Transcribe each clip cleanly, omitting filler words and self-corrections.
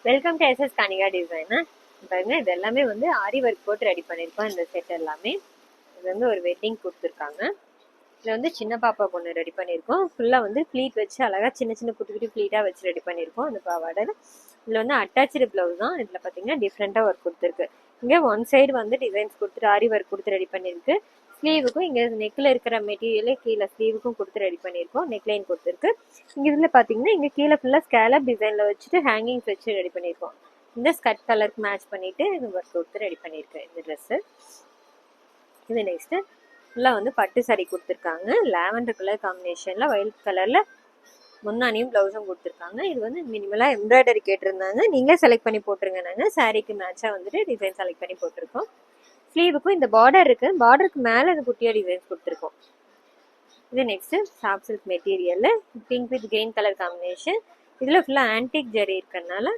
Welcome to SS Kanika design. பாருங்க, இது எல்லாமே வந்து ஆரி ஒர்க் போட்டு ரெடி பண்ணியிருக்கோம். இந்த செட் எல்லாமே இது வந்து ஒரு வெட்டிங் கொடுத்துருக்காங்க. இதில் வந்து சின்ன பாப்பா பொண்ணு ரெடி பண்ணியிருக்கோம். ஃபுல்லாக வந்து ப்ளீட் வச்சு அழகாக சின்ன சின்ன குட்டி குட்டி ப்ளீட்டாக வச்சு ரெடி பண்ணியிருக்கோம். அந்த பாவாடை இதில் வந்து அட்டாச்சு ப்ளவுஸ் தான். இதில் பார்த்தீங்கன்னா டிஃப்ரெண்ட்டாக ஒர்க் கொடுத்துருக்கு. இங்கே ஒன் சைடு வந்து டிசைன்ஸ் கொடுத்துட்டு ஆரி ஒர்க் கொடுத்து ரெடி பண்ணியிருக்கு. ஸ்லீவுக்கும் இங்கே நெக்கில் இருக்கிற மெட்டீரியலே கீழே ஸ்லீவுக்கும் கொடுத்து ரெடி பண்ணியிருக்கோம். நெக்லைன் கொடுத்துருக்கு. இங்கே இதில் பார்த்தீங்கன்னா இங்கே கீழே ஃபுல்லாக ஸ்கேலப் டிசைனில் வச்சுட்டு ஹேங்கிங்ஸ் வச்சு ரெடி பண்ணியிருக்கோம். இந்த ஸ்கர்ட் கலருக்கு மேட்ச் பண்ணிவிட்டு இது ஒர்க் கொடுத்து ரெடி பண்ணியிருக்கேன் இந்த ட்ரெஸ்ஸு. இது நெக்ஸ்ட்டு ஃபுல்லாக வந்து பட்டு சாரி கொடுத்துருக்காங்க. லாவெண்டர் கலர் காம்பினேஷனில் வயலட் கலரில் முன்னாடியும் ப்ளவுஸும் கொடுத்துருக்காங்க. இது வந்து மினிமலாக எம்ப்ராய்டரி கேட்டிருந்தாங்க. நீங்களே செலக்ட் பண்ணி போட்டுருங்க. நாங்கள் சாரீக்கு மேட்சாக வந்துட்டு டிசைன் செலக்ட் பண்ணி போட்டிருக்கோம். ஸ்லீவுக்கும் இந்த பார்டர் இருக்குது. பார்டருக்கு மேலே இந்த குட்டியாக டிசைன்ஸ் கொடுத்துருக்கோம். இது நெக்ஸ்ட்டு சாஃப்ட் சில்க் மெட்டீரியலில் pink with green colour combination. இதில் ஃபுல்லாக ஆன்டிக் ஜரி இருக்கிறதுனால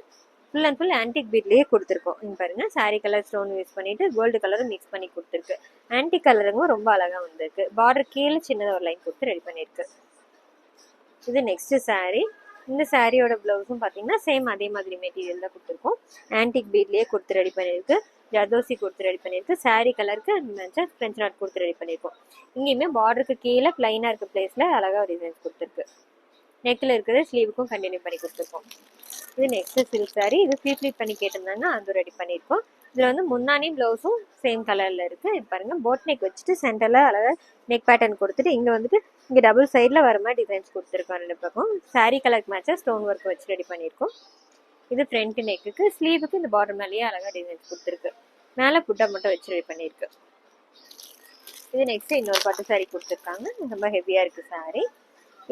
ஃபுல் அண்ட் ஃபுல் ஆன்டிக் பீட்லேயே கொடுத்துருக்கோம். இங்கே பாருங்கள், சாரீ கலர் ஸ்டோன் யூஸ் பண்ணிவிட்டு கோல்டு கலரும் மிக்ஸ் பண்ணி கொடுத்துருக்கு. ஆன்டிக் கலருங்க ரொம்ப அழகாக வந்திருக்கு. பார்டர் கீழே சின்னதாக ஒரு லைன் கொடுத்து ரெடி பண்ணியிருக்கு. இது நெக்ஸ்ட்டு சாரீ. இந்த சாரியோட ப்ளவுஸும் பார்த்தீங்கன்னா சேம் அதே மாதிரி மெட்டீரியல் தான் கொடுத்துருக்கோம். ஆன்டிக் பீட்லேயே கொடுத்து ரெடி பண்ணியிருக்கு. ஜர்தோசி கொடுத்து ரெடி பண்ணியிருக்கு. சாரீ கலருக்கு மேட்சாக ஃப்ரெஞ்ச் நாட் கொடுத்து ரெடி பண்ணியிருக்கோம். இங்கேயுமே பார்டருக்கு கீழே ப்ளைனாக இருக்க பிளேஸில் அழகாக டிசைன்ஸ் கொடுத்துருக்கு. நெக்கில் இருக்கிறது ஸ்லீவுக்கும் கண்டினியூ பண்ணி கொடுத்துருக்கோம். இது நெக்ஸ்ட்டு சில்க் சாரீ. இது ப்ளீட் பண்ணி கேட்டிருந்தாங்க, அதுவும் ரெடி பண்ணியிருக்கோம். இதில் வந்து முன்னாடி ப்ளவுஸும் சேம் கலரில் இருக்குது. இது பாருங்கள், போட் நெக் வச்சுட்டு சென்டரில் அழகாக நெக் பேட்டர்ன் கொடுத்துட்டு இங்கே வந்துட்டு இங்கே டபுள் சைடில் வர மாதிரி டிசைன்ஸ் கொடுத்துருக்கோம். ரெண்டு பக்கம் சாரீ கலருக்கு மேட்சாக ஸ்டோன் ஒர்க் வச்சு ரெடி பண்ணியிருக்கோம். இது ஃப்ரண்ட் நெக்குக்கு, ஸ்லீவுக்கு இந்த பார்டர் மேலேயே அழகாக டிசைன்ஸ் கொடுத்துருக்கு. மேலே புட்டா மட்டும் வச்சு ரெடி பண்ணியிருக்கு. இது நெக்ஸ்ட்டு இன்னொரு பட்டு சாரீ கொடுத்துருக்காங்க. ரொம்ப ஹெவியாக இருக்குது சாரீ.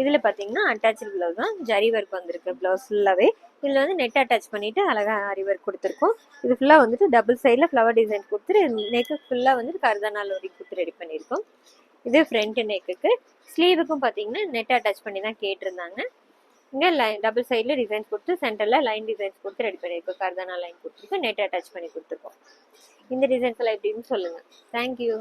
இதில் பார்த்தீங்கன்னா அட்டாச்சு ப்ளவுஸ் தான். ஜரி ஒர்க் வந்திருக்கு ப்ளவுஸ் ஃபுல்லாகவே. இதில் வந்து நெட் அட்டாச் பண்ணிவிட்டு அழகாக ஆரி ஒர்க் கொடுத்துருக்கோம். இது ஃபுல்லாக வந்துட்டு டபுள் சைடில் ஃப்ளவர் டிசைன் கொடுத்துட்டு நெக்கு ஃபுல்லாக வந்துட்டு கர்தானா லோரி கொடுத்து ரெடி பண்ணியிருக்கோம். இது ஃப்ரண்ட் நெக்குக்கு. ஸ்லீவுக்கும் பார்த்தீங்கன்னா நெட் அட்டாச் பண்ணி தான் கேட்டிருந்தாங்க. இங்கே டபுள் சைடில் டிசைன்ஸ் கொடுத்து சென்டரில் லைன் டிசைன்ஸ் கொடுத்து ரெடி பண்ணியிருக்கோம். கர்தானா லைன் கொடுத்துருக்கோம். நெட் அட்டாச் பண்ணி கொடுத்துருக்கோம். இந்த டிசைன்ஸ் எல்லாம் எப்படின்னு சொல்லுங்கள். தேங்க்யூ.